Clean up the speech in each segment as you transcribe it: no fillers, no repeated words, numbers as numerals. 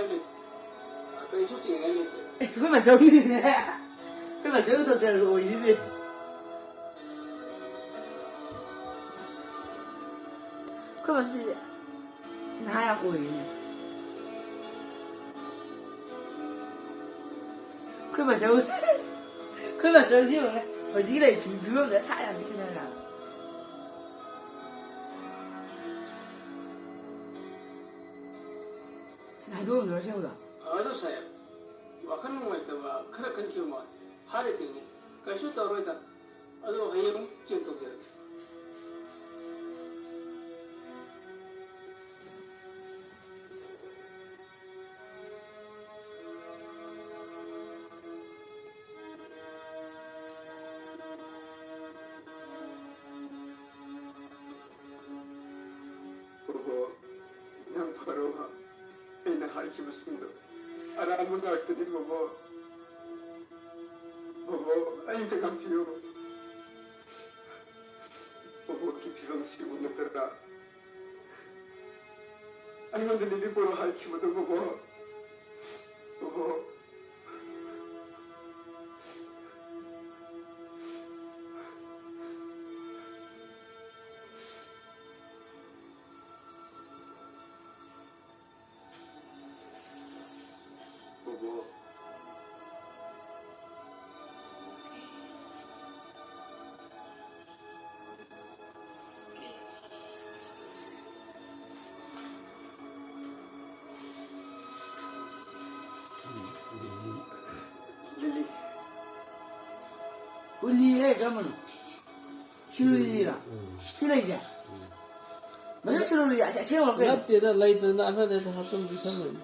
เลยไปชุดจริงเลย 快把手里呢，快把手都在录音呢。快把自己拿下回呢。快把手，快把手机用呢，我这个皮皮用的太阳没看到了。还多少钱的？هذا صحيح وكان متوا خير كان كيما هارتيني كشو ترويدا هذا هيم جنتو كده yang baruha ina harki musundo aramun arttadi bobo ayinta kampiyo bobo ki pivansi unatara ayinda nidi boru harki mudo bobo我厉害干嘛呢？修理的啦，修理去。没有修理呀，先我给。那别的来的那边的他更不上门。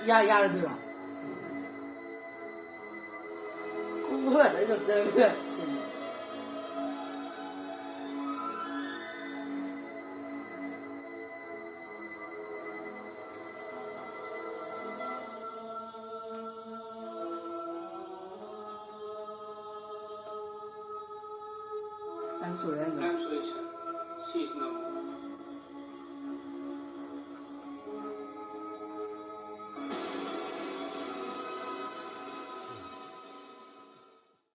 压着对吧？我这就对不对？俺说人家。俺说一下，谢谢那么。